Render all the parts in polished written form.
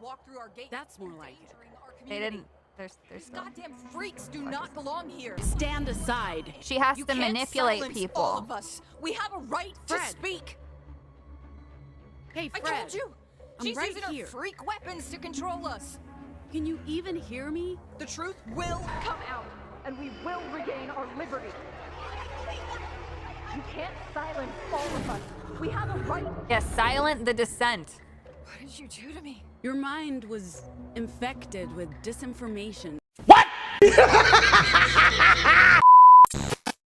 Walk through our gate. That's more like it. They didn't. There's Goddamn freaks do not belong here. Stand aside. She has You to can't manipulate silence people. all of us. We have a right to Fred. speak. Hey, Fred. I told you. I'm She's right using here. her freak weapons to control us. Can you even hear me? The truth will come out, and we will regain our liberty. You can't silence all of us. We have a right. Yes, silent the dissent. What did you do to me? Your mind was infected with disinformation.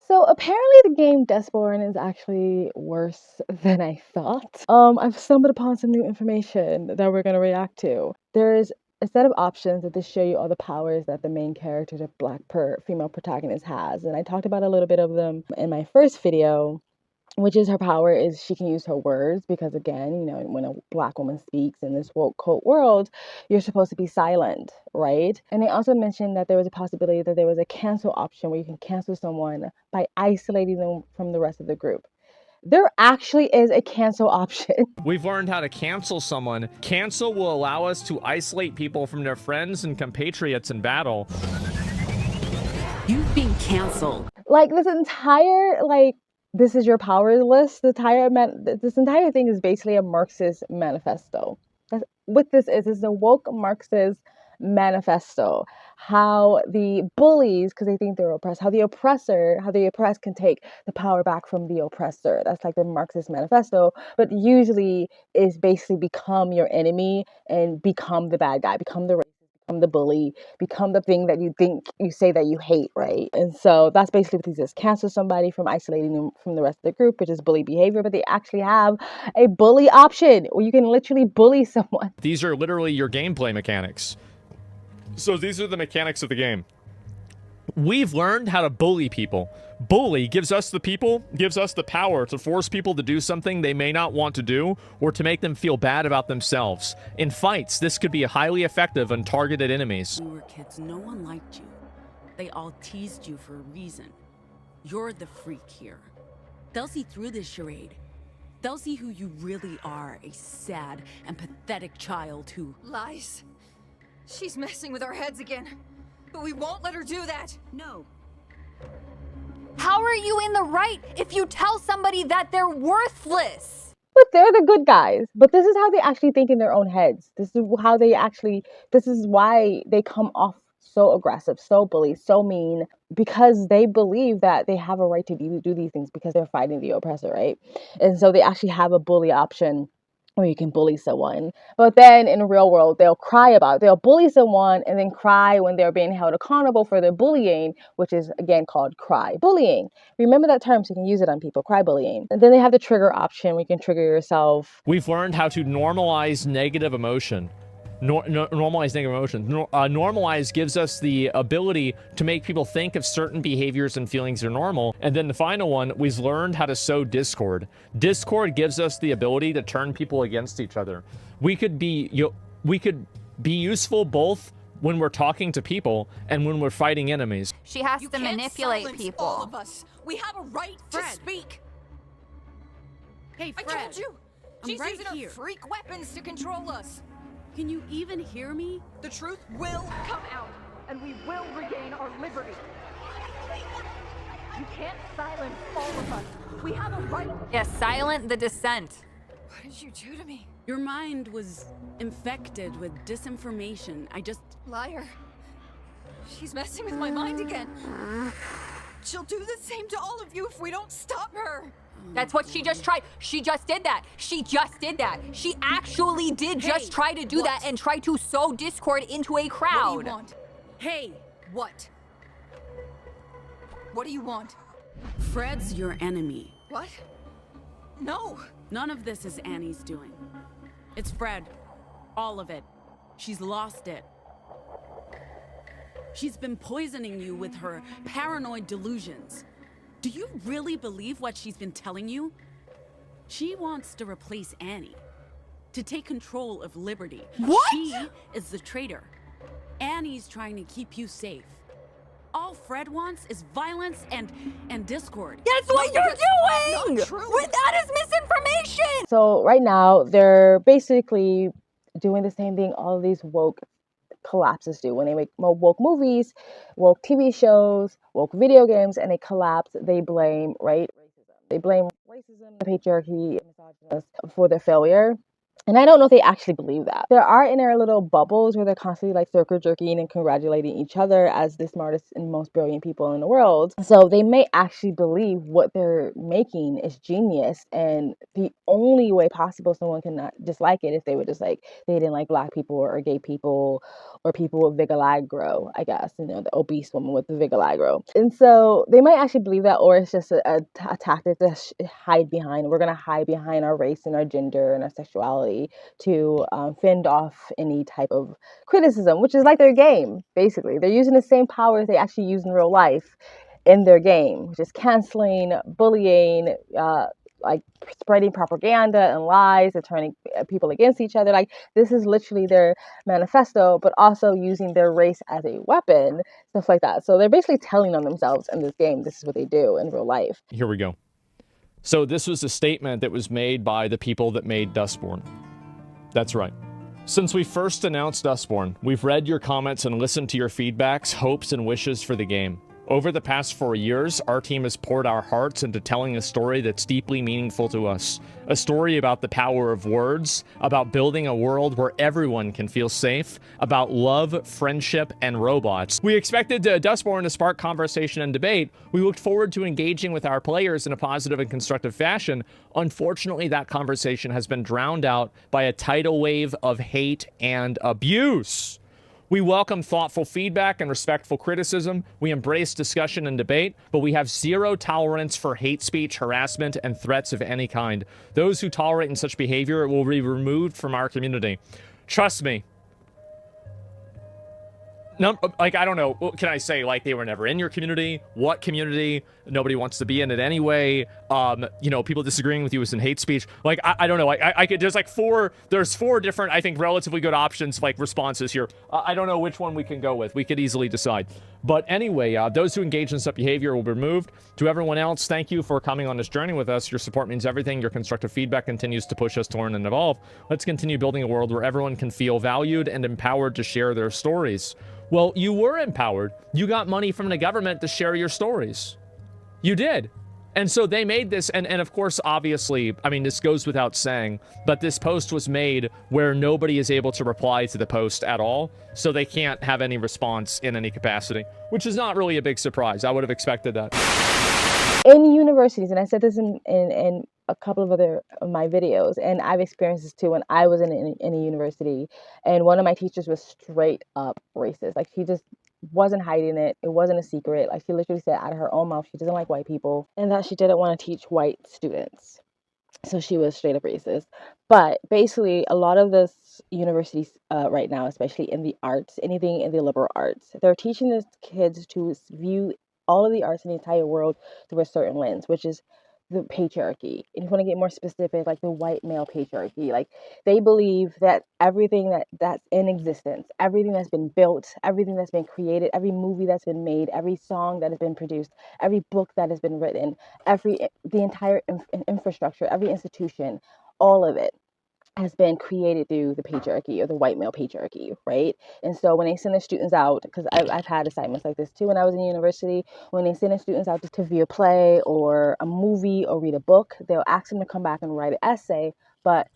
So apparently the game Dustborn is actually worse than I thought. I've stumbled upon some new information that we're gonna react to. There's a set of options that just show you all the powers that the main character, the female protagonist, has. And I talked about a little bit of them in my first video, which is her power is she can use her words because, again, you know, when a Black woman speaks in this woke cult world, you're supposed to be silent, right? And they also mentioned that there was a possibility that there was a cancel option where you can cancel someone by isolating them from the rest of the group. There actually is a cancel option. We've learned how to cancel someone. Cancel will allow us to isolate people from their friends and compatriots in battle. You've been canceled. Like this entire, this is your power list. This entire thing is basically a Marxist manifesto. That's what this is a woke Marxist manifesto. How the bullies, because they think they're oppressed, how the oppressed can take the power back from the oppressor. That's like the Marxist manifesto, but usually is basically become your enemy and become the bad guy, become the racist, become the bully, become the thing that you say that you hate, right? And so that's basically what this is. Cancel somebody from isolating them from the rest of the group, which is bully behavior, but they actually have a bully option where you can literally bully someone. These are literally your gameplay mechanics. So these are the mechanics of the game. We've learned how to bully people. Bully gives us the power to force people to do something they may not want to do or to make them feel bad about themselves. In fights, this could be highly effective on targeted enemies. When we were kids, no one liked you. They all teased you for a reason. You're the freak here. They'll see through this charade. They'll see who you really are, a sad and pathetic child who... Lies. She's messing with our heads again. But we won't let her do that. No. How are you in the right if you tell somebody that they're worthless? But they're the good guys. But this is how they actually think in their own heads. This is why they come off so aggressive, so bully, so mean, because they believe that they have a right to do these things because they're fighting the oppressor, right? And so they actually have a bully option where you can bully someone. But then in the real world, they'll bully someone and then cry when they're being held accountable for their bullying, which is again called cry bullying. Remember that term so you can use it on people, cry bullying. And then they have the trigger option where you can trigger yourself. We've learned how to normalize negative emotion. Normalize negative emotions. Normalize gives us the ability to make people think of certain behaviors and feelings are normal. And then the final one, we've learned how to sow discord. Discord gives us the ability to turn people against each other. We could be useful both when we're talking to people and when we're fighting enemies. She has You to can't manipulate silence people. all of us. We have a right Fred. to speak. Hey, Fred. I told you. I'm She's right using here. her freak weapons to control us. Can you even hear me? The truth will come out, and we will regain our liberty. You can't silence all of us. We have a right. Yes, silent the dissent. What did you do to me? Your mind was infected with disinformation. Liar. She's messing with my mind again. She'll do the same to all of you if we don't stop her. That's what she just tried. She just did that. She actually did just try to do that and try to sow discord into a crowd. What do you want? Hey, What? What do you want? Fred's your enemy. What? No. None of this is Annie's doing. It's Fred. All of it. She's lost it. She's been poisoning you with her paranoid delusions. Do you really believe what she's been telling you? She wants to replace Annie, to take control of liberty. What? She is the traitor. Annie's trying to keep you safe. All Fred wants is violence and discord. That's what you're doing! not true. That is misinformation! So right now, they're basically doing the same thing all of these woke collapses do. When they make woke movies, woke TV shows, woke video games, and they collapse, they blame, right? They blame racism, the patriarchy, and misogyny for their failure. And I don't know if they actually believe that. There are in their little bubbles where they're constantly like circle jerking and congratulating each other as the smartest and most brilliant people in the world. So they may actually believe what they're making is genius, and the only way possible someone can not dislike it if they were just like, they didn't like black people or gay people or people with vitiligo, I guess, you know, the obese woman with the vitiligo. And so they might actually believe that, or it's just a tactic to hide behind. We're going to hide behind our race and our gender and our sexuality to fend off any type of criticism, which is like their game, basically. They're using the same powers they actually use in real life in their game, which is canceling, bullying, like spreading propaganda and lies and turning people against each other. Like, this is literally their manifesto, but also using their race as a weapon, stuff like that. So they're basically telling on themselves in this game. This is what they do in real life. Here we go. So this was a statement that was made by the people that made Dustborn. That's right. Since we first announced Dustborn, we've read your comments and listened to your feedbacks, hopes, and wishes for the game. Over the past 4 years, our team has poured our hearts into telling a story that's deeply meaningful to us. A story about the power of words, about building a world where everyone can feel safe, about love, friendship, and robots. We expected Dustborn to spark conversation and debate. We looked forward to engaging with our players in a positive and constructive fashion. Unfortunately, that conversation has been drowned out by a tidal wave of hate and abuse. We welcome thoughtful feedback and respectful criticism. We embrace discussion and debate, but we have zero tolerance for hate speech, harassment, and threats of any kind. Those who tolerate in such behavior will be removed from our community. Trust me. No, like, I don't know. What can I say? Like, they were never in your community. What community? Nobody wants to be in it anyway. You know, people disagreeing with you is in hate speech. Like, I don't know. I could, there's like there's four different, I think, relatively good options, like responses here. I don't know which one we can go with. We could easily decide. But anyway, those who engage in such behavior will be removed. To everyone else, thank you for coming on this journey with us. Your support means everything. Your constructive feedback continues to push us to learn and evolve. Let's continue building a world where everyone can feel valued and empowered to share their stories. Well, you were empowered. You got money from the government to share your stories. You did. And so they made this, and of course, obviously, I mean, this goes without saying, but this post was made where nobody is able to reply to the post at all, so they can't have any response in any capacity, which is not really a big surprise. I would have expected that. In universities, and I said this in a couple of other of my videos, and I've experienced this too when I was in a university, and one of my teachers was straight up racist. Like, she just wasn't hiding it. It wasn't a secret. Like, she literally said out of her own mouth she doesn't like white people and that she didn't want to teach white students. So she was straight up racist. But basically, a lot of this universities right now, especially in the arts, anything in the liberal arts, they're teaching the kids to view all of the arts in the entire world through a certain lens, which is the patriarchy. And if you want to get more specific, like the white male patriarchy, like they believe that everything that's in existence, everything that's been built, everything that's been created, every movie that's been made, every song that has been produced, every book that has been written, the entire infrastructure, every institution, all of it has been created through the patriarchy or the white male patriarchy, right? And so when they send their students out, because I've had assignments like this too when I was in university, when they send their students out to view a play or a movie or read a book, they'll ask them to come back and write an essay, but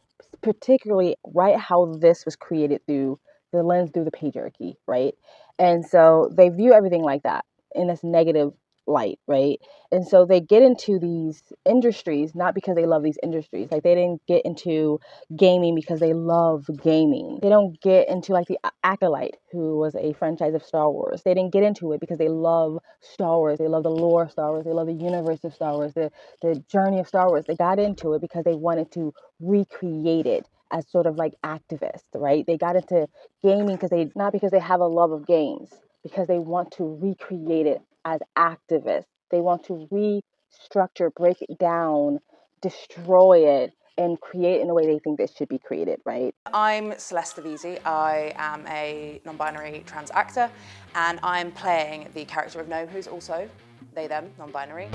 particularly write how this was created through the lens through the patriarchy, right? And so they view everything like that in this negative light, right? And so they get into these industries not because they love these industries. Like, they didn't get into gaming because they love gaming. They don't get into like the Acolyte, who was a franchise of Star Wars. They didn't get into it because they love Star Wars. They love the lore of Star Wars. They love the universe of Star Wars, the journey of Star Wars. They got into it because they wanted to recreate it as sort of like activists, right? They got into gaming not because they have a love of games, because they want to recreate it as activists. They want to restructure, break it down, destroy it, and create it in the way they think it should be created, right? I'm Celeste Davisi. I am a non-binary trans actor, and I'm playing the character of Gnome, who's also they, them, non-binary.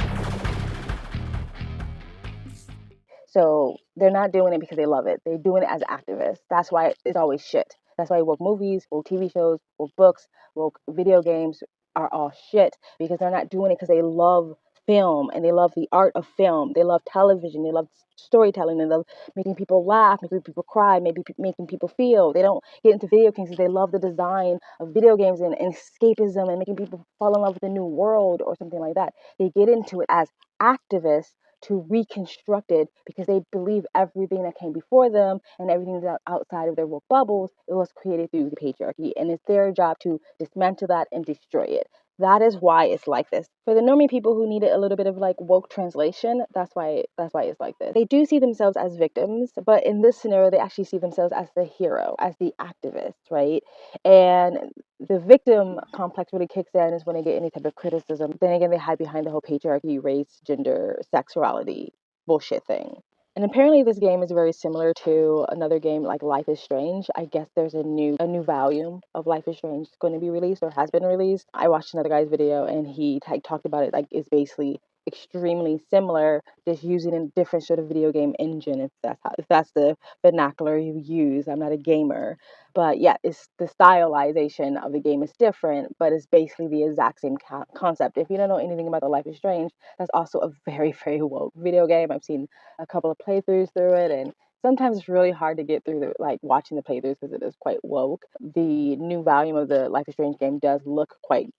So they're not doing it because they love it. They're doing it as activists. That's why it's always shit. That's why woke movies, woke TV shows, woke books, woke video games are all shit, because they're not doing it because they love film and they love the art of film. They love television. They love storytelling. They love making people laugh, making people cry, maybe making people feel. They don't get into video games because they love the design of video games and escapism and making people fall in love with the new world or something like that. They get into it as activists to reconstruct it because they believe everything that came before them and everything that's outside of their woke bubbles, it was created through the patriarchy, and it's their job to dismantle that and destroy it. That is why it's like this. For the normie people who needed a little bit of like woke translation, that's why it's like this. They do see themselves as victims, but in this scenario, they actually see themselves as the hero, as the activist, right? And the victim complex really kicks in is when they get any type of criticism. Then again, they hide behind the whole patriarchy, race, gender, sexuality bullshit thing. And apparently this game is very similar to another game like Life is Strange. I guess there's a new volume of Life is Strange going to be released or has been released. I watched another guy's video and he talked about it like it's basically extremely similar, just using a different sort of video game engine, if that's the vernacular you use. I'm not a gamer. But yeah, it's the stylization of the game is different, but it's basically the exact same concept. If you don't know anything about the Life is Strange, that's also a very, very woke video game. I've seen a couple of playthroughs through it, and sometimes it's really hard to get through watching the playthroughs because it is quite woke. The new volume of the Life is Strange game does look quite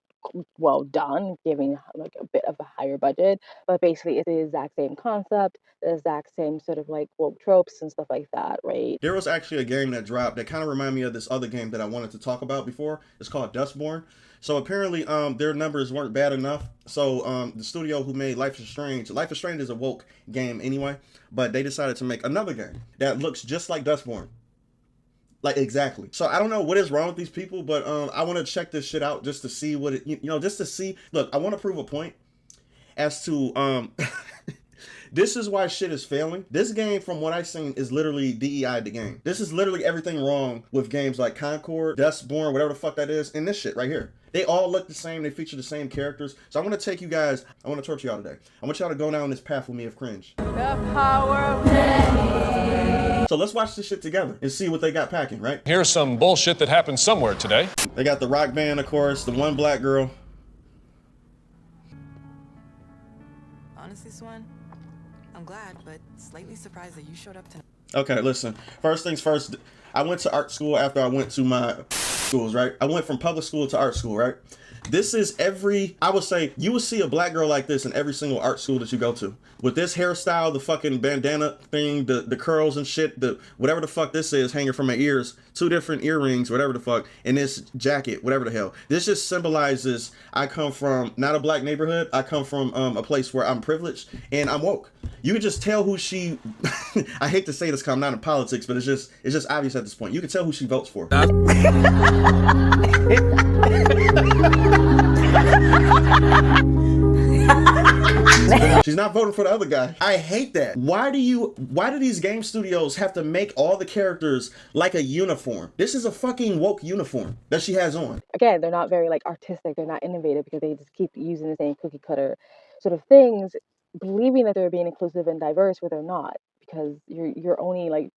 well done, giving like a bit of a higher budget, but basically it's the exact same concept, the exact same sort of like woke tropes and stuff like that, right? There was actually a game that dropped that kind of reminded me of this other game that I wanted to talk about before. It's called Dustborn. So apparently their numbers weren't bad enough. So the studio who made Life is Strange is a woke game anyway, but they decided to make another game that looks just like Dustborn. Like, exactly. So I don't know what is wrong with these people, but I want to check this shit out just to see what it, just to see. Look, I want to prove a point as to this is why shit is failing. This game, from what I've seen, is literally DEI the game. This is literally everything wrong with games like Concord, Dustborn, whatever the fuck that is, and this shit right here. They all look the same. They feature the same characters. So I want to take you guys, I want to torture y'all today. I want y'all to go down this path with me of cringe. The power of many. So let's watch this shit together and see what they got packing, right? Here's some bullshit that happened somewhere today. They got the rock band, of course, the one black girl. Honestly, Swan, I'm glad, but slightly surprised that you showed up tonight. Okay, listen. First things first, I went to art school after I went to my schools, right? I went from public school to art school, right? This is I would say, you will see a black girl like this in every single art school that you go to. With this hairstyle, the fucking bandana thing, the curls and shit, whatever the fuck this is hanging from my ears, 2 different earrings, whatever the fuck, and this jacket, whatever the hell. This just symbolizes I come from not a black neighborhood. I come from a place where I'm privileged and I'm woke. You can just tell who she, I hate to say this because I'm not in politics, but it's just obvious at this point. You can tell who she votes for. She's not voting for the other guy. I hate that. Why do these game studios have to make all the characters like a uniform? This is a fucking woke uniform that she has on. Again, they're not very like artistic, they're not innovative because they just keep using the same cookie cutter sort of things, believing that they're being inclusive and diverse where they're not, because you're only like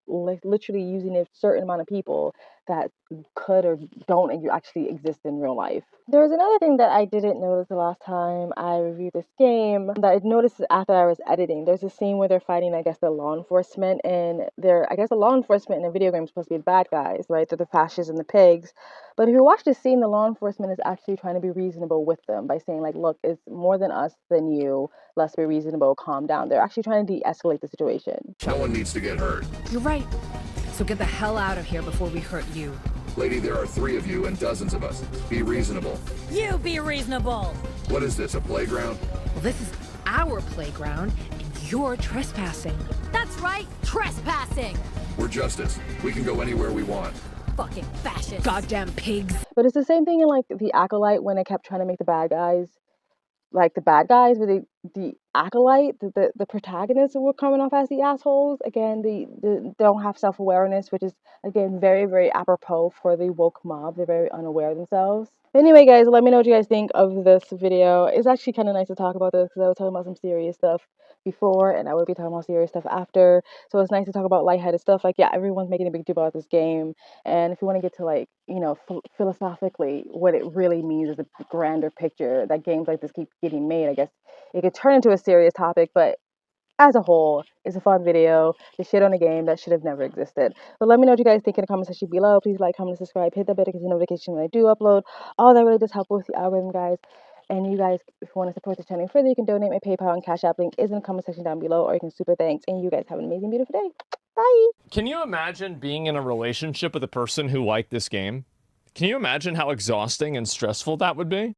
literally using a certain amount of people that could or don't actually exist in real life. There was another thing that I didn't notice the last time I reviewed this game that I noticed after I was editing. There's a scene where they're fighting, I guess, the law enforcement, and the law enforcement in a video game is supposed to be the bad guys, right? They're the fascists and the pigs. But if you watch this scene, the law enforcement is actually trying to be reasonable with them by saying, like, look, it's more than us than you. Let's be reasonable, calm down. They're actually trying to de-escalate the situation. No one needs to get hurt. You're right. So get the hell out of here before we hurt you. Lady, there are 3 of you and dozens of us. Be reasonable. You be reasonable! What is this, a playground? Well, this is our playground, and you're trespassing. That's right, trespassing. We're justice. We can go anywhere we want. Fucking fascist. Goddamn pigs. But it's the same thing in like the Acolyte when they kept trying to make the bad guys like the bad guys, but the acolyte, the protagonists were coming off as the assholes. Again, they don't have self-awareness, which is, again, very, very apropos for the woke mob. They're very unaware of themselves. Anyway, guys, let me know what you guys think of this video. It's actually kind of nice to talk about this because I was talking about some serious stuff before, and I would be talking about serious stuff after. So it's nice to talk about lightheaded stuff. Like, yeah, everyone's making a big deal about this game, and if you want to get to, like, you know, philosophically what it really means as a grander picture that games like this keep getting made, I guess it could turn into a serious topic, but as a whole, it's a fun video to shit on a game that should have never existed. But let me know what you guys think in the comment section below. Please like, comment, subscribe, hit that bell to get notification when I do upload. All that really does help with the algorithm, guys. And you guys, if you want to support the channel further, you can donate. My PayPal and Cash App link is in the comment section down below, or you can super thanks. And you guys have an amazing, beautiful day. Bye. Can you imagine being in a relationship with a person who liked this game? Can you imagine how exhausting and stressful that would be?